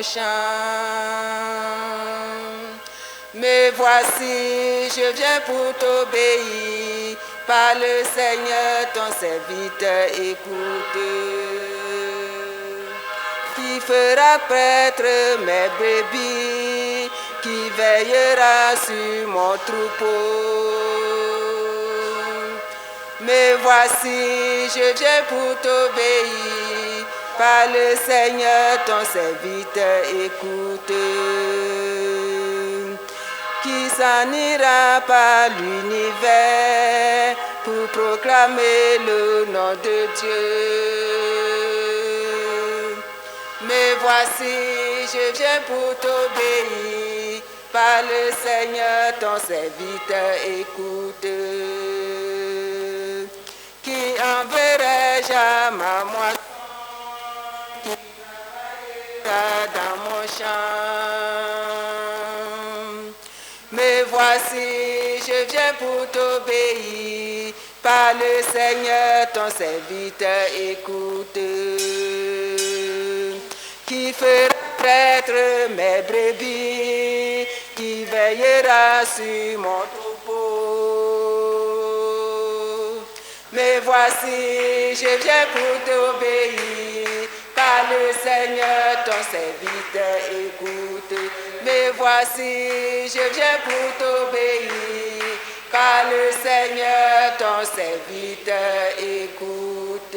chant. Me voici, je viens pour t'obéir. Parle Seigneur, ton serviteur écoute. Qui fera paître mes brebis, qui veillera sur mon troupeau. Me voici, je viens pour t'obéir. Parle Seigneur, ton serviteur écoute. Qui s'en ira par l'univers pour proclamer le nom de Dieu. Me voici, je viens pour t'obéir. Parle Seigneur, ton serviteur écoute. Qui enverrai-je à ma moisson, qui travaillera dans mon champ. Me voici, je viens pour t'obéir. Parle Seigneur, ton serviteur écoute. Qui fera paître mes brebis, qui veillera sur mon troupeau. Me voici, je viens pour t'obéir. Parle Seigneur, ton serviteur écoute. Me voici, je viens pour t'obéir. Parle Seigneur, ton serviteur écoute.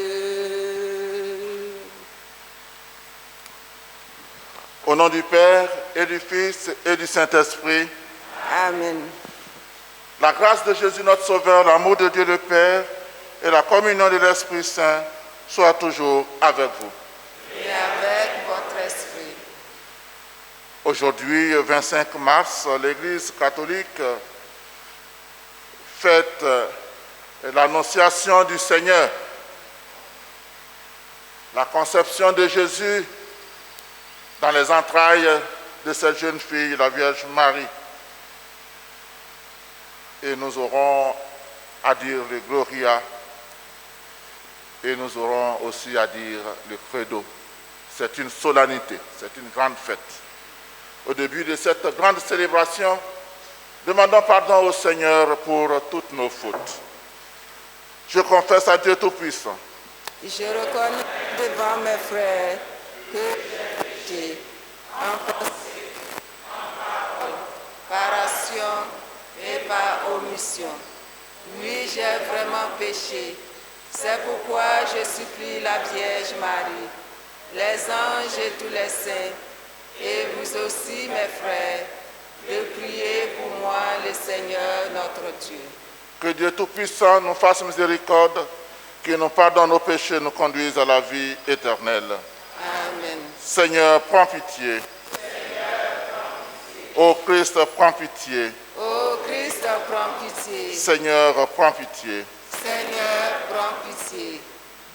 Au nom du Père et du Fils et du Saint-Esprit. Amen. La grâce de Jésus notre Sauveur, l'amour de Dieu le Père et la communion de l'Esprit Saint soient toujours avec vous. Et avec votre esprit. Aujourd'hui, 25 mars, l'Église catholique fête l'Annonciation du Seigneur, la conception de Jésus dans les entrailles de cette jeune fille, la Vierge Marie. Et nous aurons à dire le Gloria et nous aurons aussi à dire le Credo. C'est une solennité, c'est une grande fête. Au début de cette grande célébration, demandons pardon au Seigneur pour toutes nos fautes. Je confesse à Dieu Tout-Puissant. Je reconnais devant mes frères que j'ai péché en pensée, en parole, par action et par omission. Oui, j'ai vraiment péché. C'est pourquoi je supplie la Vierge Marie, les anges et tous les saints, et vous aussi, mes frères, de prier pour moi, le Seigneur notre Dieu. Que Dieu Tout-Puissant nous fasse miséricorde, qu'il nous pardonne nos péchés, nous conduise à la vie éternelle. Amen. Seigneur, prends pitié. Ô Christ, prends pitié. Ô Christ, prends pitié. Seigneur, prends pitié. Seigneur, prends pitié.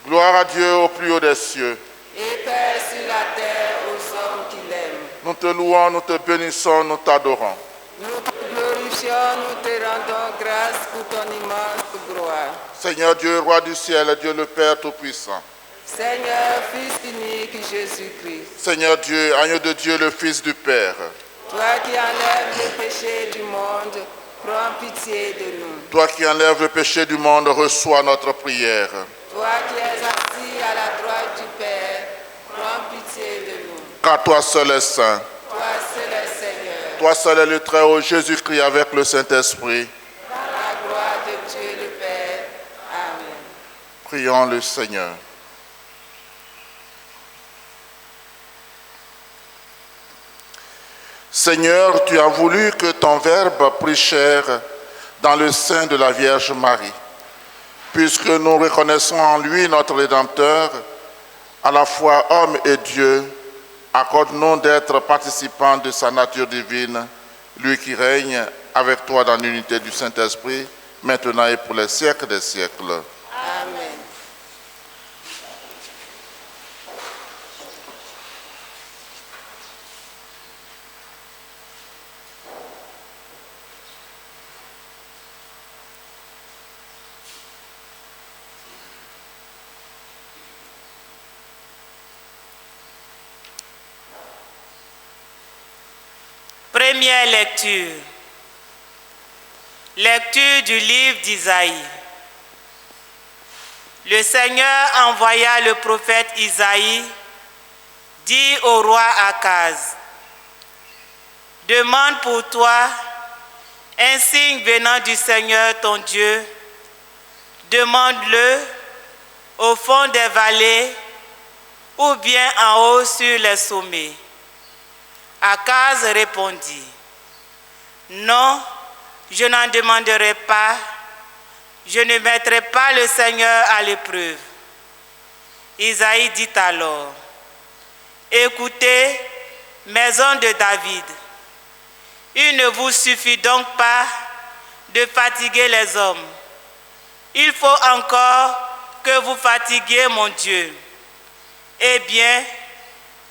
Gloire à Dieu au plus haut des cieux. Et paix sur la terre aux hommes qui l'aiment. Nous te louons, nous te bénissons, nous t'adorons. Nous te glorifions, nous te rendons grâce pour ton immense gloire. Seigneur Dieu, Roi du ciel, Dieu le Père Tout-Puissant. Seigneur, Fils unique Jésus-Christ. Seigneur Dieu, agneau de Dieu, le Fils du Père. Toi qui enlèves le péché du monde, prends pitié de nous. Toi qui enlèves le péché du monde, reçois notre prière. Toi qui es assis à la droite du Père, prends pitié de nous. Car toi seul es saint. Toi seul est Seigneur. Toi seul est le Très-Haut Jésus-Christ avec le Saint-Esprit. Dans la gloire de Dieu le Père. Amen. Prions le Seigneur. Seigneur, tu as voulu que ton Verbe prit chair dans le sein de la Vierge Marie. Puisque nous reconnaissons en lui notre Rédempteur, à la fois homme et Dieu, accorde-nous d'être participants de sa nature divine, lui qui règne avec toi dans l'unité du Saint-Esprit, maintenant et pour les siècles des siècles. Amen. Première lecture. Lecture du livre d'Isaïe. Le Seigneur envoya le prophète Isaïe, dit au roi Akaz, « Demande pour toi un signe venant du Seigneur ton Dieu. Demande-le au fond des vallées ou bien en haut sur les sommets. » Akaz répondit, « Non, je n'en demanderai pas. Je ne mettrai pas le Seigneur à l'épreuve. » Isaïe dit alors, « Écoutez, maison de David, il ne vous suffit donc pas de fatiguer les hommes. Il faut encore que vous fatiguiez mon Dieu. Eh bien,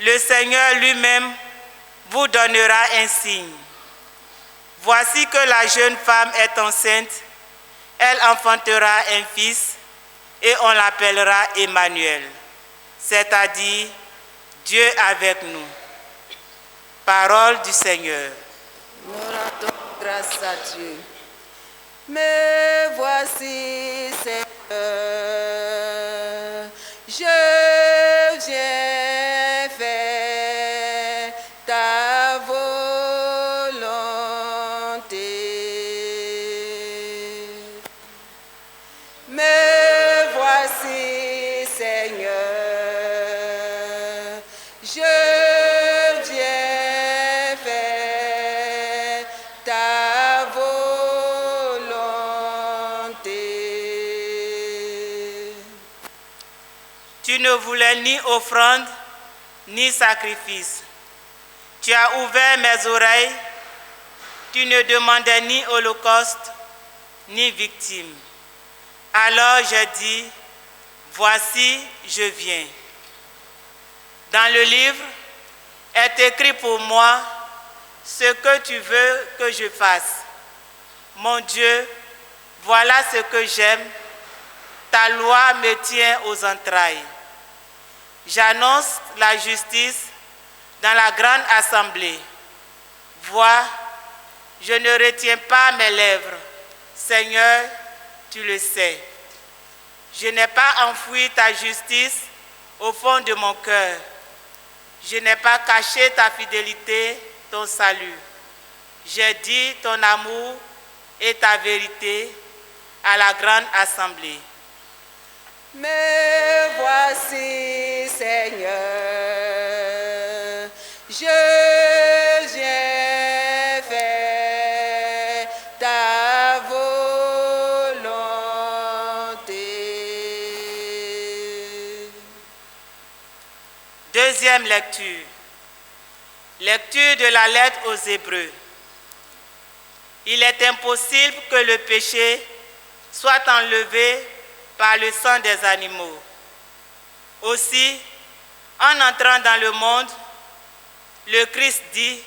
le Seigneur lui-même vous donnera un signe. Voici que la jeune femme est enceinte, elle enfantera un fils et on l'appellera Emmanuel, c'est-à-dire Dieu avec nous. » Parole du Seigneur. Nous rendons grâce à Dieu. Mais voici, Seigneur, je viens faire ta volonté. Mais voici, Seigneur, je viens faire ta volonté. Tu ne voulais ni offrande, ni sacrifice. Tu as ouvert mes oreilles, tu ne demandais ni holocauste, ni victime. Alors j'ai dit, voici, je viens. Dans le livre est écrit pour moi ce que tu veux que je fasse. Mon Dieu, voilà ce que j'aime. Ta loi me tient aux entrailles. J'annonce la justice dans la grande assemblée. Vois, je ne retiens pas mes lèvres. Seigneur, tu le sais. Je n'ai pas enfoui ta justice au fond de mon cœur. Je n'ai pas caché ta fidélité, ton salut. J'ai dit ton amour et ta vérité à la grande assemblée. Mais voici, Seigneur, je viens faire ta volonté. Deuxième lecture. Lecture de la lettre aux Hébreux. Il est impossible que le péché soit enlevé par le sang des animaux. Aussi, en entrant dans le monde, le Christ dit,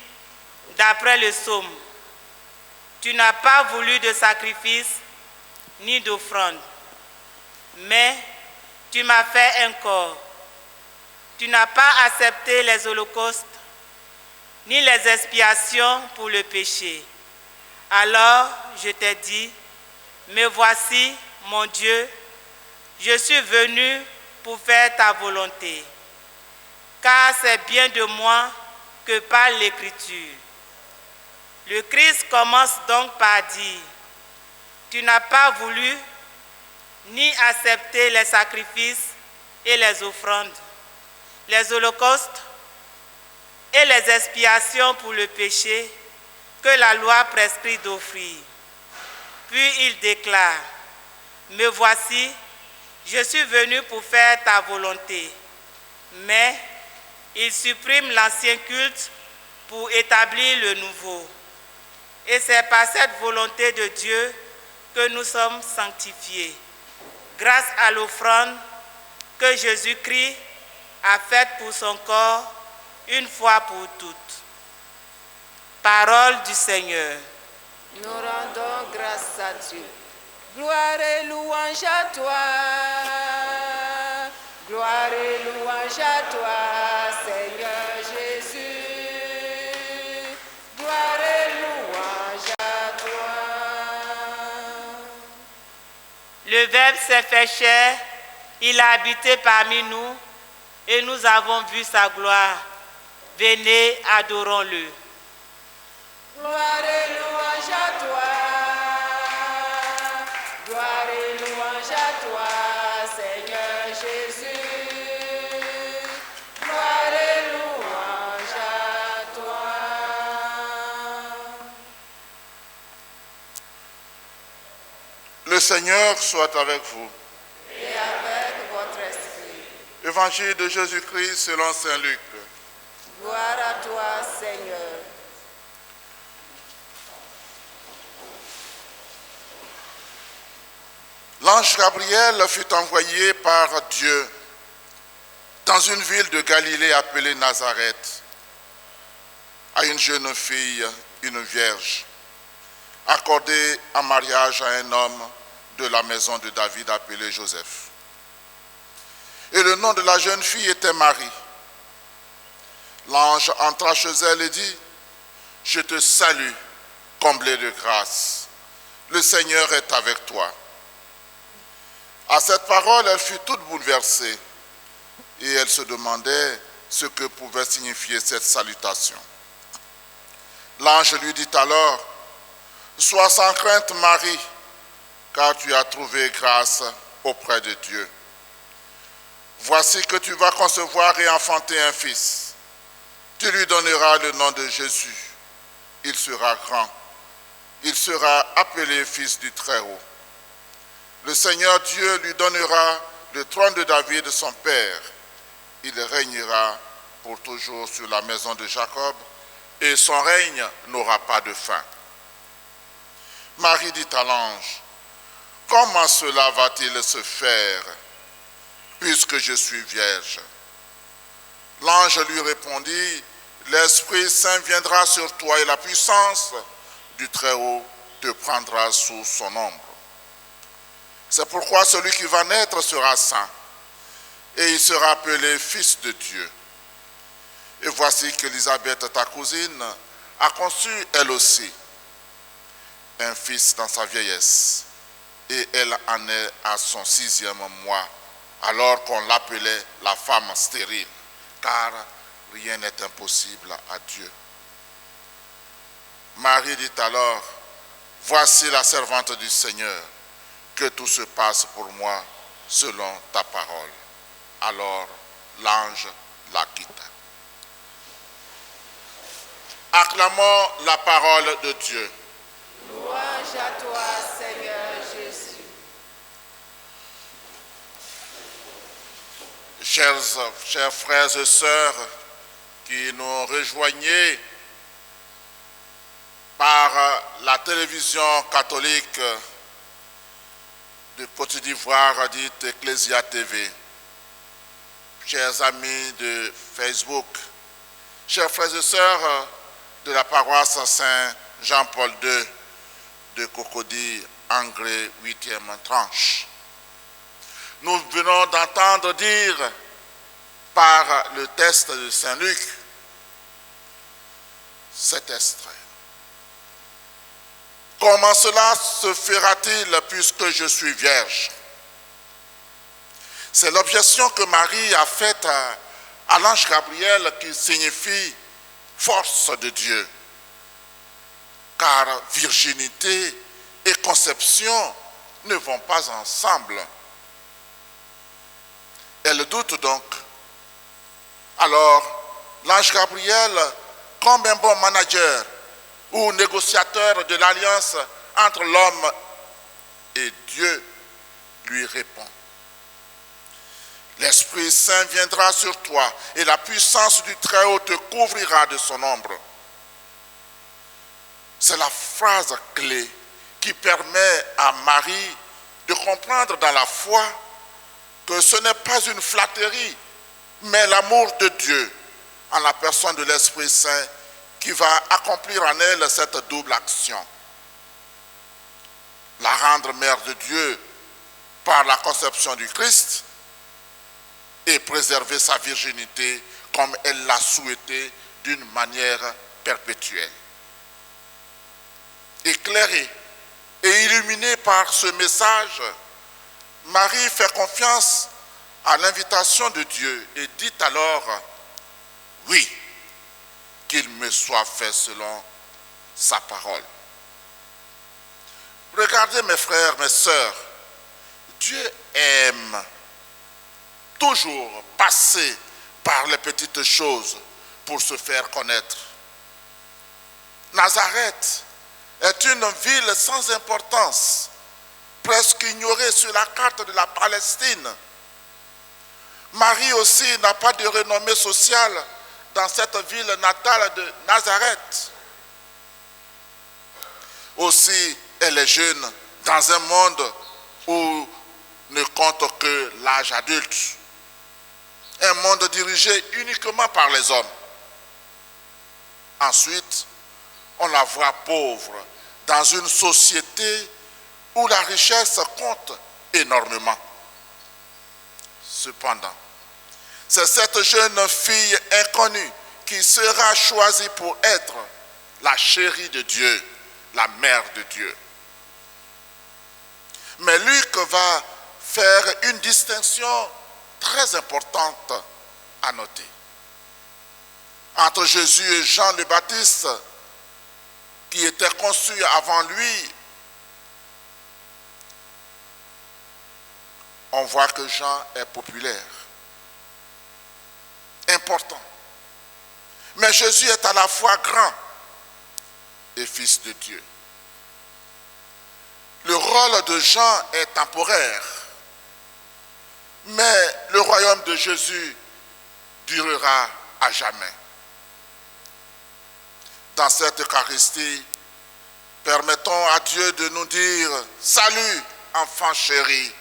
d'après le psaume, « Tu n'as pas voulu de sacrifice ni d'offrande, mais tu m'as fait un corps. Tu n'as pas accepté les holocaustes ni les expiations pour le péché. Alors je t'ai dit, me voici, mon Dieu, je suis venu pour faire ta volonté, car c'est bien de moi que parle l'Écriture. » Le Christ commence donc par dire, « Tu n'as pas voulu ni accepter les sacrifices et les offrandes, les holocaustes et les expiations pour le péché que la loi prescrit d'offrir. » Puis il déclare, « Me voici, je suis venu pour faire ta volonté. » Mais il supprime l'ancien culte pour établir le nouveau. Et c'est par cette volonté de Dieu que nous sommes sanctifiés, grâce à l'offrande que Jésus-Christ a faite pour son corps une fois pour toutes. Parole du Seigneur. Nous rendons grâce à Dieu. Gloire et louange à toi. Gloire et louange à toi, Seigneur Jésus. Gloire et Le Verbe s'est fait chair, il a habité parmi nous et nous avons vu sa gloire. Venez, adorons-le. Gloire et louange à toi. Gloire et louange à toi, Seigneur Jésus. Gloire et louange à toi. Le Seigneur soit avec vous. Et avec votre esprit. Évangile de Jésus-Christ selon saint Luc. Gloire à toi, Seigneur. L'ange Gabriel fut envoyé par Dieu dans une ville de Galilée appelée Nazareth à une jeune fille, une vierge, accordée en mariage à un homme de la maison de David appelé Joseph. Et le nom de la jeune fille était Marie. L'ange entra chez elle et dit, « Je te salue, comblée de grâce. Le Seigneur est avec toi. » À cette parole, elle fut toute bouleversée et elle se demandait ce que pouvait signifier cette salutation. L'ange lui dit alors, « Sois sans crainte, Marie, car tu as trouvé grâce auprès de Dieu. Voici que tu vas concevoir et enfanter un fils. Tu lui donneras le nom de Jésus. Il sera grand. Il sera appelé fils du Très-Haut. Le Seigneur Dieu lui donnera le trône de David, son père. Il régnera pour toujours sur la maison de Jacob, et son règne n'aura pas de fin. » Marie dit à l'ange, « Comment cela va-t-il se faire, puisque je suis vierge ?» L'ange lui répondit, « L'Esprit Saint viendra sur toi et la puissance du Très-Haut te prendra sous son ombre. C'est pourquoi celui qui va naître sera saint, et il sera appelé Fils de Dieu. Et voici qu'Élisabeth, ta cousine, a conçu elle aussi un fils dans sa vieillesse, et elle en est à son 6e mois, alors qu'on l'appelait la femme stérile, car rien n'est impossible à Dieu. Marie dit alors, « Voici la servante du Seigneur, que tout se passe pour moi selon ta parole. » Alors l'ange la quitta. Acclamons la parole de Dieu. Louange à toi, Seigneur Jésus. Chers frères et sœurs qui nous rejoignez par la télévision catholique de Côte d'Ivoire, dite Ecclesia TV, chers amis de Facebook, chers frères et sœurs de la paroisse Saint-Jean-Paul II de Cocody, Angré, 8e tranche. Nous venons d'entendre dire par le texte de Saint Luc cet extrait. Comment cela se fera-t-il puisque je suis vierge? C'est l'objection que Marie a faite à l'ange Gabriel, qui signifie force de Dieu. Car virginité et conception ne vont pas ensemble. Elle doute donc. Alors, l'ange Gabriel, comme un bon manager ou négociateur de l'alliance entre l'homme et Dieu, lui répond. L'Esprit Saint viendra sur toi et la puissance du Très-Haut te couvrira de son ombre. C'est la phrase clé qui permet à Marie de comprendre dans la foi que ce n'est pas une flatterie, mais l'amour de Dieu en la personne de l'Esprit Saint qui va accomplir en elle cette double action. La rendre mère de Dieu par la conception du Christ et préserver sa virginité comme elle l'a souhaité d'une manière perpétuelle. Éclairée et illuminée par ce message, Marie fait confiance à l'invitation de Dieu et dit alors, oui, qu'il me soit fait selon sa parole. Regardez mes frères, mes sœurs, Dieu aime toujours passer par les petites choses pour se faire connaître. Nazareth est une ville sans importance, presque ignorée sur la carte de la Palestine. Marie aussi n'a pas de renommée sociale dans cette ville natale de Nazareth. Aussi, elle est jeune dans un monde où ne compte que l'âge adulte. Un monde dirigé uniquement par les hommes. Ensuite, on la voit pauvre dans une société où la richesse compte énormément. Cependant, c'est cette jeune fille inconnue qui sera choisie pour être la chérie de Dieu, la mère de Dieu. Mais Luc va faire une distinction très importante à noter. Entre Jésus et Jean le Baptiste, qui était conçu avant lui, on voit que Jean est populaire, important. Mais Jésus est à la fois grand et fils de Dieu. Le rôle de Jean est temporaire, mais le royaume de Jésus durera à jamais. Dans cette Eucharistie, permettons à Dieu de nous dire « Salut, enfant chéri !»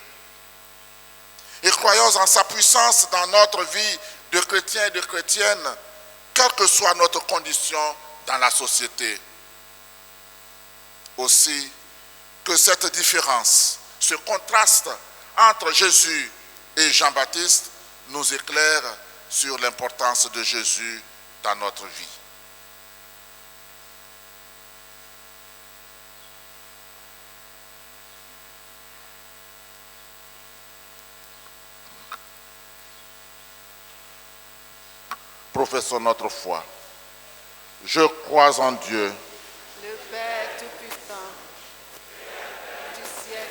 et croyons en sa puissance dans notre vie de chrétiens et de chrétiennes, quelle que soit notre condition dans la société. Aussi, que cette différence, ce contraste entre Jésus et Jean-Baptiste nous éclaire sur l'importance de Jésus dans notre vie. Professons notre foi. Je crois en Dieu, le Père Tout-Puissant, du ciel,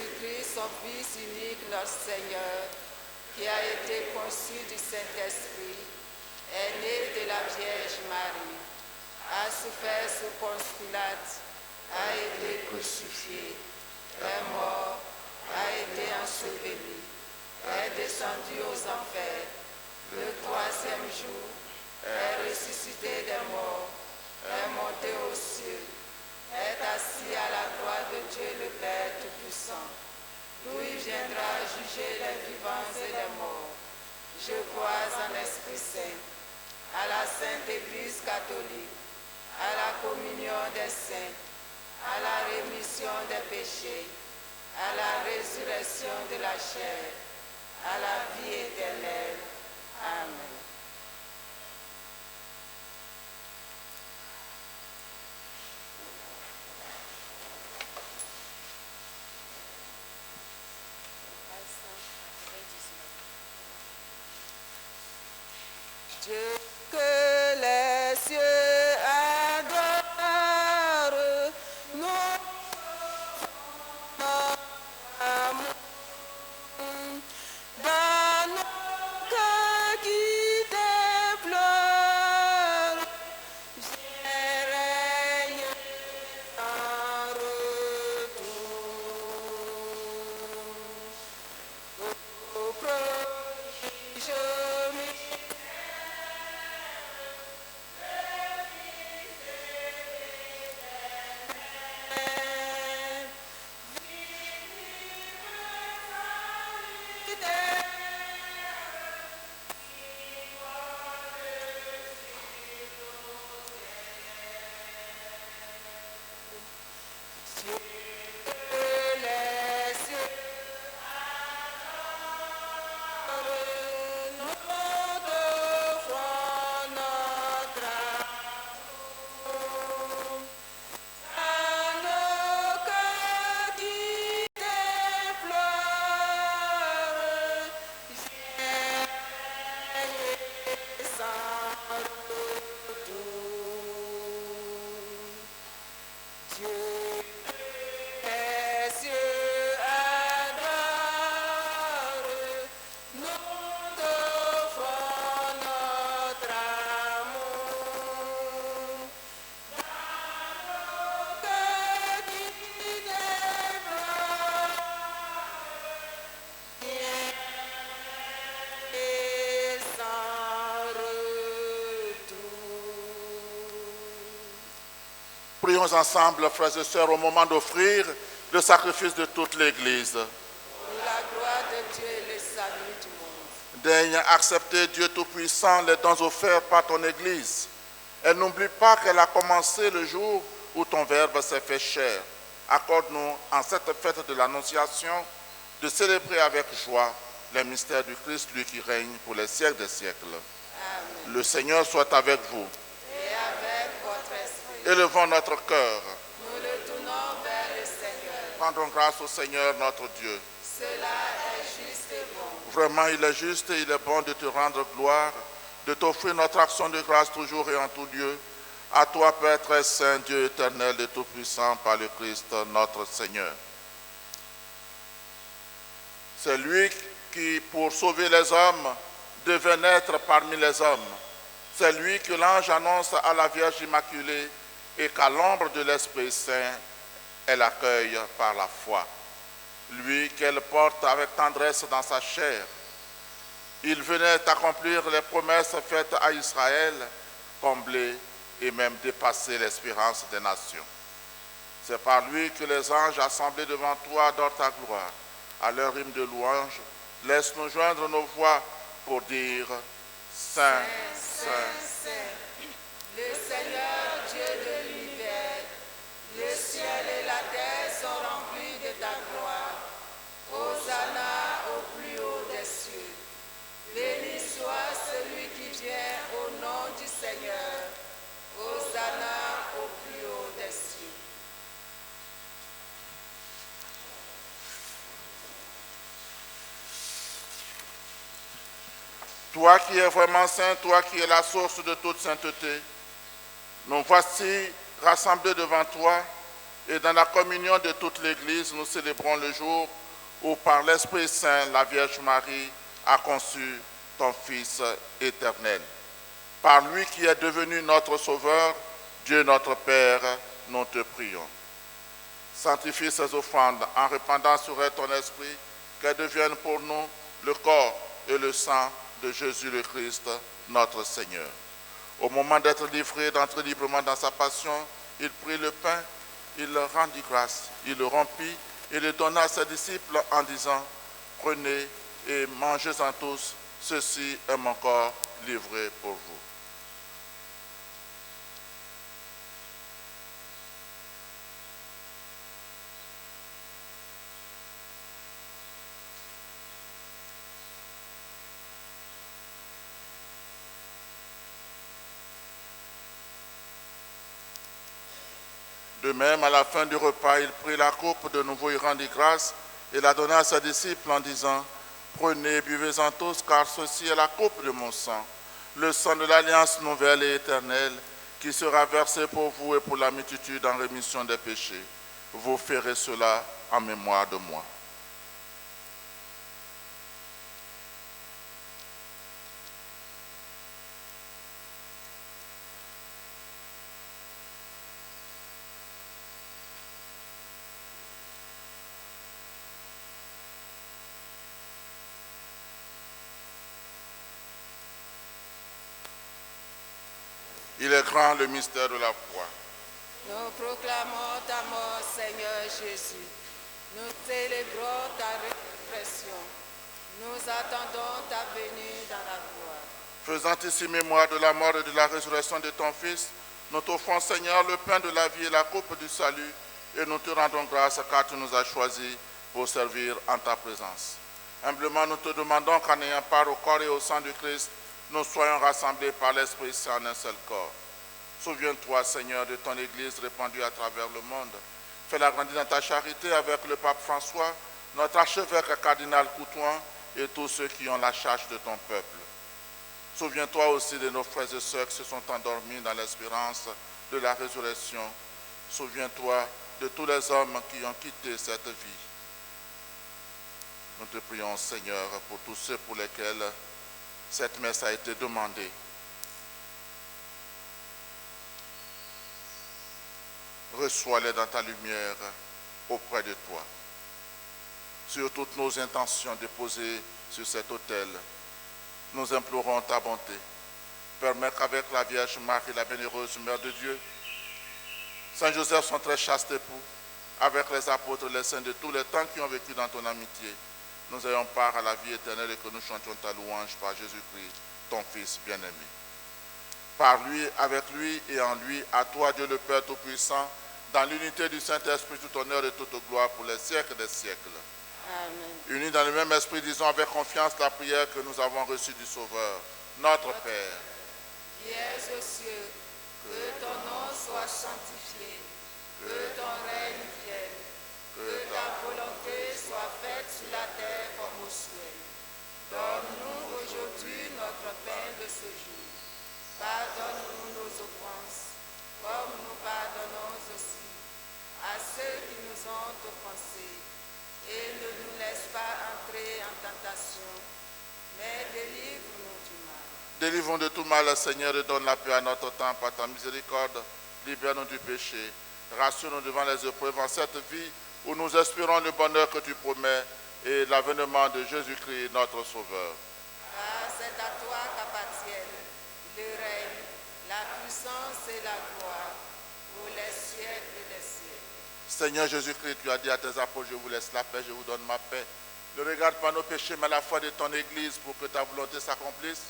du Christ, son Fils unique, notre Seigneur, qui a été conçu du Saint-Esprit, est né de la Vierge Marie, a souffert sous Ponce Pilate, a été crucifié, est mort, a été enseveli, est descendu aux enfers, le troisième jour, est ressuscité des morts, est monté aux cieux, est assis à la droite de Dieu le Père Tout-Puissant, d'où il viendra juger les vivants et les morts. Je crois en l'Esprit Saint, à la Sainte Église catholique, à la communion des saints, à la rémission des péchés, à la résurrection de la chair, à la vie éternelle. Amen. Dieu que les cieux adorent, nous amour dans nos cœurs qui déplorent, j'ai régné en retour. Au prodige Prions ensemble, frères et sœurs, au moment d'offrir le sacrifice de toute l'Église. Pour la gloire de Dieu et le salut du monde. Daigne accepter, Dieu Tout-Puissant, les dons offerts par ton Église. Et n'oublie pas qu'elle a commencé le jour où ton Verbe s'est fait chair. Accorde-nous, en cette fête de l'Annonciation, de célébrer avec joie les mystères du Christ, lui qui règne pour les siècles des siècles. Amen. Le Seigneur soit avec vous. Et avec votre esprit, Élevons notre cœur. nous le tournons vers le Seigneur. Rendons grâce au Seigneur notre Dieu. Cela est juste et bon. Vraiment, il est juste et il est bon de te rendre gloire, de t'offrir notre action de grâce toujours et en tout lieu. À toi, Père très saint, Dieu éternel et tout-puissant, par le Christ notre Seigneur. C'est lui qui, pour sauver les hommes, devait naître parmi les hommes. C'est lui que l'ange annonce à la Vierge Immaculée et qu'à l'ombre de l'Esprit Saint, elle accueille par la foi. Lui qu'elle porte avec tendresse dans sa chair. Il venait accomplir les promesses faites à Israël, combler et même dépasser l'espérance des nations. C'est par lui que les anges assemblés devant toi adorent ta gloire. À leur hymne de louange, laisse-nous joindre nos voix pour dire Saint, Saint, Saint, le Seigneur Dieu de l'univers, le ciel et la terre sont remplis de ta gloire. Hosanna au plus haut des cieux. Béni soit celui qui vient au nom du Seigneur. Hosanna au plus haut des cieux. Toi qui es vraiment saint, toi qui es la source de toute sainteté, nous voici rassemblés devant toi et dans la communion de toute l'Église, nous célébrons le jour où par l'Esprit Saint, la Vierge Marie a conçu ton Fils éternel. Par lui qui est devenu notre Sauveur, Dieu notre Père, nous te prions. Sanctifie ces offrandes en répandant sur elles ton esprit, qu'elles deviennent pour nous le corps et le sang de Jésus le Christ, notre Seigneur. Au moment d'être livré, d'entrer librement dans sa passion, il prit le pain, il leur rendit grâce, il le rompit et le donna à ses disciples en disant, prenez et mangez-en tous, ceci est mon corps livré pour vous. De même, à la fin du repas, il prit la coupe, de nouveau il rendit grâce et la donna à ses disciples en disant, prenez, buvez-en tous, car ceci est la coupe de mon sang, le sang de l'alliance nouvelle et éternelle, qui sera versé pour vous et pour la multitude en rémission des péchés. Vous ferez cela en mémoire de moi. Il est grand le mystère de la foi. Nous proclamons ta mort, Seigneur Jésus. Nous célébrons ta résurrection. Nous attendons ta venue dans la gloire. Faisant ici mémoire de la mort et de la résurrection de ton Fils, nous t'offrons, Seigneur, le pain de la vie et la coupe du salut, et nous te rendons grâce car tu nous as choisis pour servir en ta présence. Humblement, nous te demandons qu'en ayant part au corps et au sang du Christ, nous soyons rassemblés par l'Esprit Saint en un seul corps. Souviens-toi, Seigneur, de ton Église répandue à travers le monde. Fais-la grandir dans ta charité avec le pape François, notre archevêque cardinal Coutouin et tous ceux qui ont la charge de ton peuple. Souviens-toi aussi de nos frères et sœurs qui se sont endormis dans l'espérance de la résurrection. Souviens-toi de tous les hommes qui ont quitté cette vie. Nous te prions, Seigneur, pour tous ceux pour lesquels cette messe a été demandée. Reçois-les dans ta lumière auprès de toi. Sur toutes nos intentions déposées sur cet autel, nous implorons ta bonté. Permets qu'avec la Vierge Marie, la bienheureuse Mère de Dieu, Saint Joseph, son très chaste époux, avec les apôtres, les saints de tous les temps qui ont vécu dans ton amitié, nous ayons part à la vie éternelle et que nous chantions ta louange par Jésus-Christ, ton Fils bien-aimé. Par lui, avec lui et en lui, à toi Dieu le Père Tout-Puissant, dans l'unité du Saint-Esprit, tout honneur et toute gloire pour les siècles des siècles. Amen. Unis dans le même esprit, disons avec confiance la prière que nous avons reçue du Sauveur. Notre Père, Qui es aux cieux, que ton nom soit sanctifié, que ton règne vienne, que ta volonté soit faite sur la terre comme au ciel. Donne-nous aujourd'hui notre pain de ce jour. Pardonne-nous nos offenses, comme nous pardonnons aussi à ceux qui nous ont offensés. Et ne nous laisse pas entrer en tentation, mais délivre-nous du mal. délivrons de tout mal, Seigneur, et donne la paix à notre temps par ta miséricorde. Libère-nous du péché. Rassure-nous devant les épreuves en cette vie où nous espérons le bonheur que tu promets et l'avènement de Jésus-Christ, notre Sauveur. Car c'est à toi qu'appartiennent le règne, la puissance et la gloire pour les siècles des siècles. Seigneur Jésus-Christ, tu as dit à tes apôtres, je vous laisse la paix, je vous donne ma paix. Ne regarde pas nos péchés, mais la foi de ton Église pour que ta volonté s'accomplisse.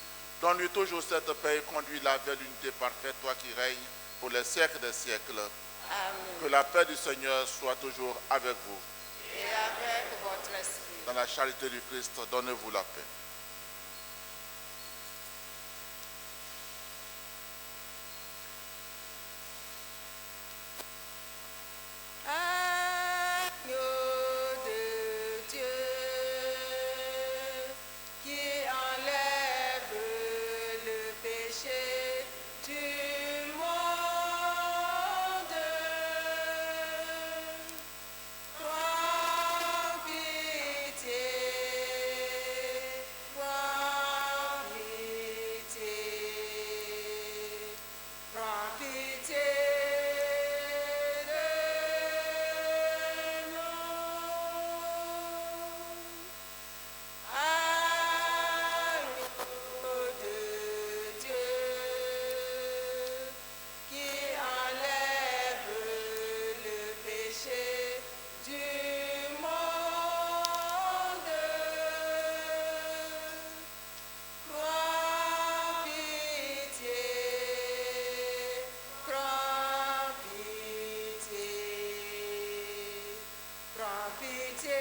Donne-lui toujours cette paix et conduis-la vers l'unité parfaite, toi qui règnes pour les siècles des siècles. Amen. Que la paix du Seigneur soit toujours avec vous. Et avec votre esprit. Dans la charité du Christ, donnez-vous la paix. Agneau de Dieu, qui enlève le péché du monde, prends pitié, prends pitié, prends pitié.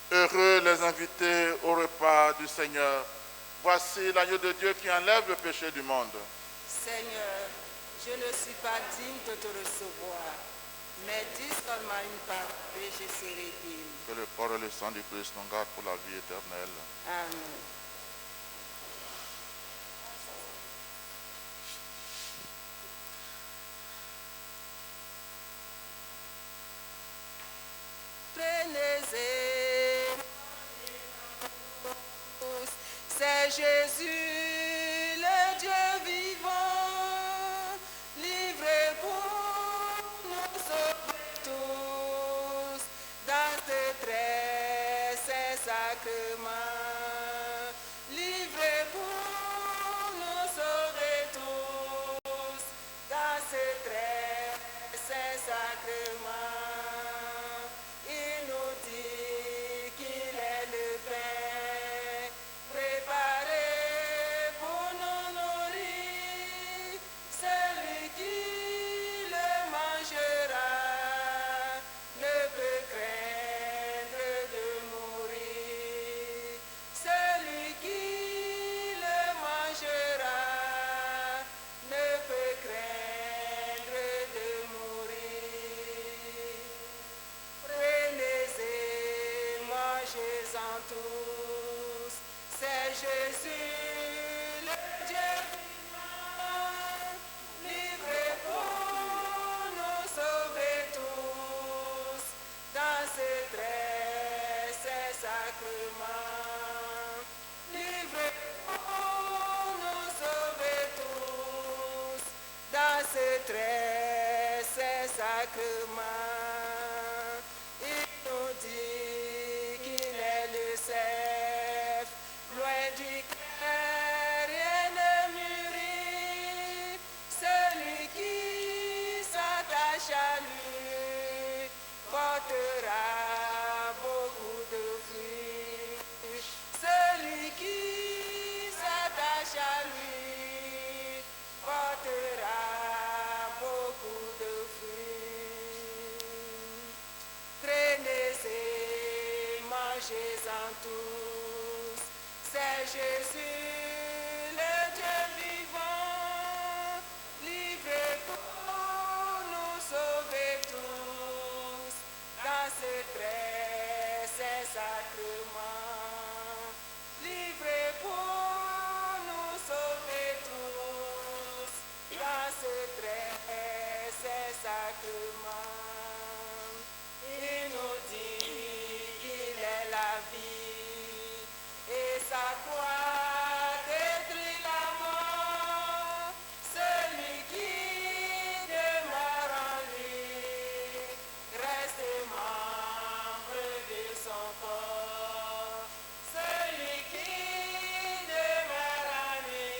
Heureux les invités au repas du Seigneur. Voici l'agneau de Dieu qui enlève le péché du monde. Seigneur, je ne suis pas digne de te recevoir, mais dis seulement une parole et je serai digne. Que le corps et le sang du Christ nous gardent pour la vie éternelle. Amen. Prenez-et tous, c'est Jésus, le Dieu vivant, livré pour nous sauver tous, dans ce très saint sacrement, livré pour nous sauver tous, dans ce très saint sacrement. Il nous dit qu'il est le pain préparé Jésus, le Dieu vivant, livré pour nous sauver tous, dans ce très saint sacrement. Livré pour nous sauver tous, dans ce très saint sacrement. Il nous dit qu'il est le chef, loin du cœur rien ne mûrit. Celui qui s'attache à lui portera beaucoup de fruits. Celui qui s'attache à lui portera beaucoup de fruits. Prenez et mangez-en tous. C'est Jésus, le Dieu vivant, livré pour nous sauver tous, dans ce très saint sacrement. Livré pour nous sauver tous, dans ce très saint sacrement. Il nous dit qu'il est la vie et sa croix détruit la mort. Celui qui demeure en lui reste membre de son corps. Celui qui demeure en lui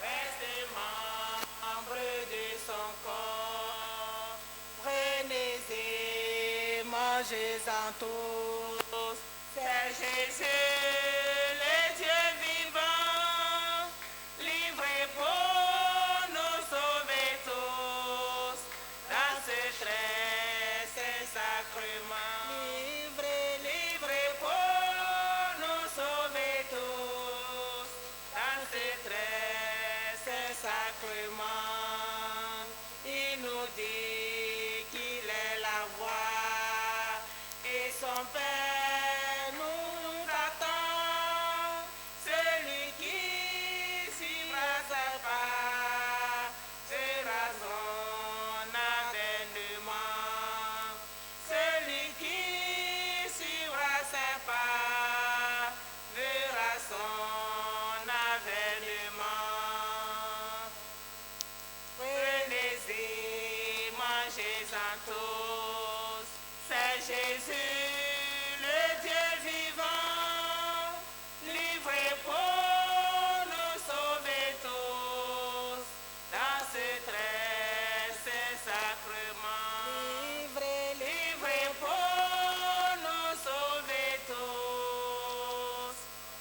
reste membre de son corps. Prenez et mangez-en tous. C'est Jésus, le Dieu vivant, livré pour nous sauver tous, dans ce très saint sacrement. Livré pour nous sauver tous, dans ce très saint sacrement. Il nous dit qu'il est la voie et son Père nous attend. Celui qui suivra sa part sera son avènement. Celui qui suivra sa part verra son avènement. Prenez et mangez-en tous. C'est Jésus, le Dieu vivant, livré pour nous sauver tous, dans ce très saint sacrement. Livré pour nous sauver tous,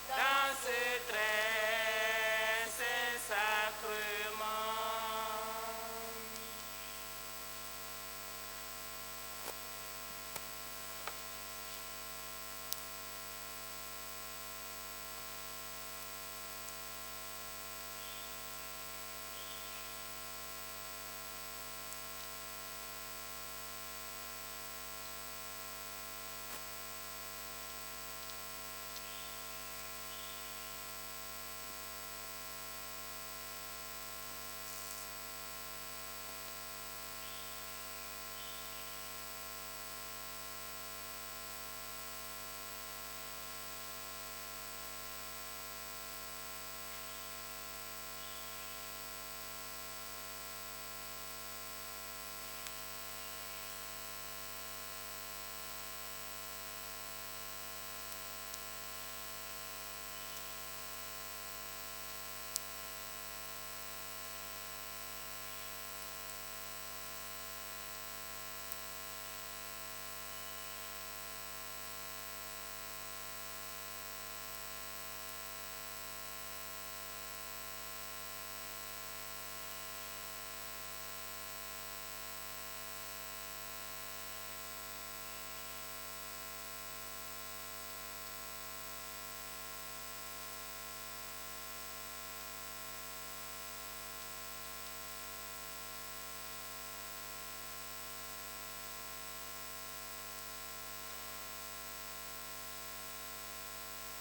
dans ce très saint sacrement.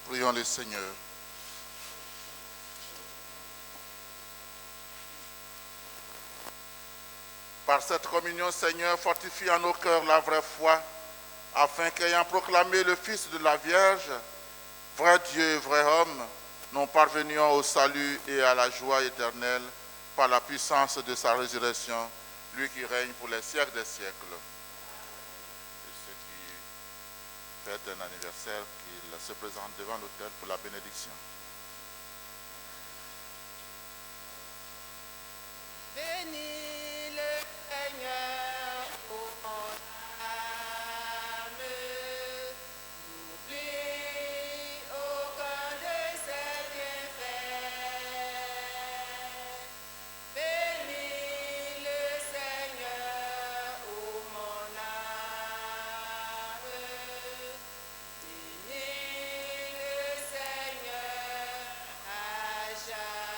Prions le Seigneur. Par cette communion, Seigneur, fortifie en nos cœurs la vraie foi, afin qu'ayant proclamé le Fils de la Vierge, vrai Dieu et vrai homme, nous parvenions au salut et à la joie éternelle par la puissance de sa résurrection, lui qui règne pour les siècles des siècles. Et ceux qui fêtent un anniversaire, qu'ils se présentent devant l'autel pour la bénédiction. Bénis le Seigneur, ô mon âme, n'oublie aucun de ses bienfaits. Bénis le Seigneur, ô mon âme, bénis le Seigneur à jamais.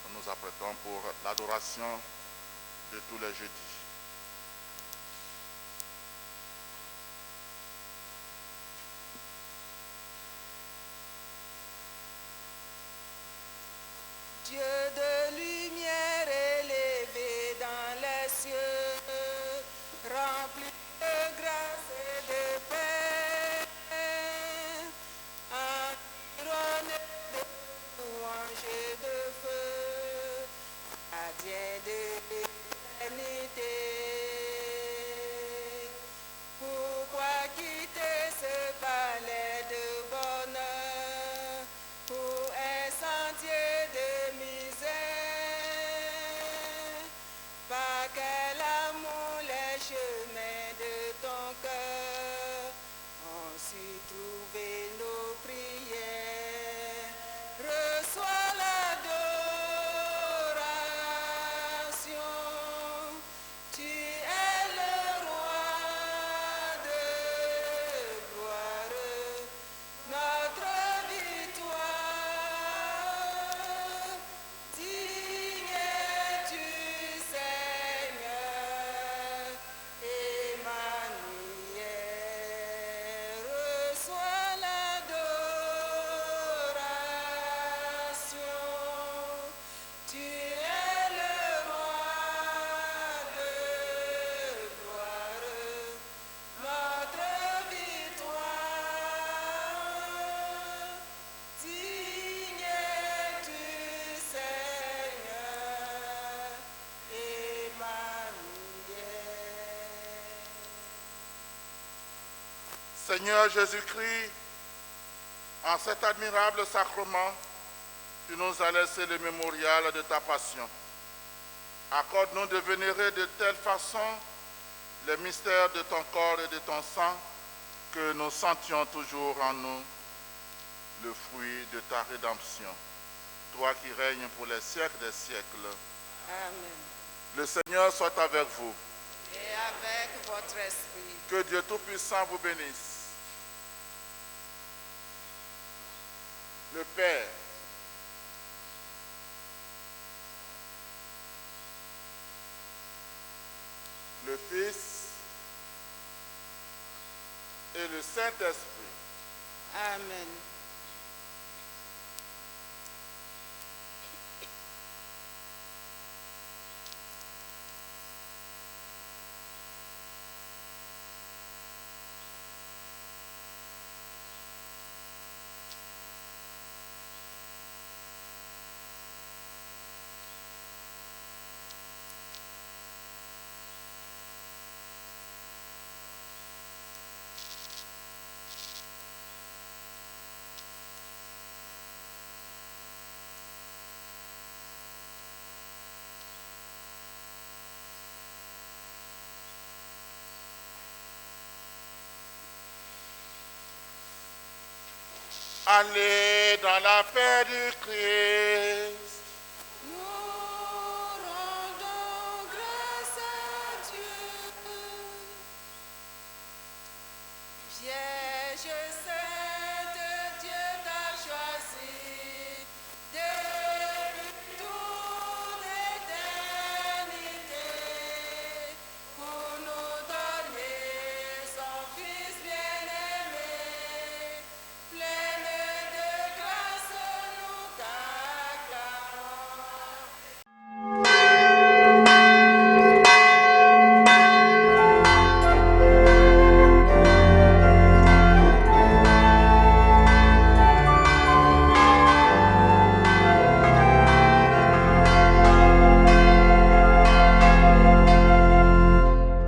Nous nous apprêtons pour l'adoration de tous les jeudis. Dieu de lumière élevé dans les cieux, rempli de grâce et de paix, environné de louanges et de feu, gardien de l'éternité. Pourquoi quitter ce palais de bonheur pour un sentier de misère? Par quel amour les chemins de ton cœur ont su trouver nos prières? Reçois l'adoration. Tu es le roi de gloire, notre victoire. Digne es-tu, Seigneur, Emmanuel. Reçois l'adoration. Tu es le roi de gloire, notre victoire. Digne es-tu, Seigneur, Emmanuel. Seigneur Jésus-Christ, en cet admirable sacrement, tu nous as laissé le mémorial de ta passion. Accorde-nous de vénérer de telle façon les mystères de ton corps et de ton sang que nous sentions toujours en nous le fruit de ta rédemption. Toi qui règnes pour les siècles des siècles. Amen. Le Seigneur soit avec vous. Et avec votre esprit. Que Dieu Tout-Puissant vous bénisse. Le Père, le Fils et le Saint-Esprit. Amen. Allez dans la paix du Christ.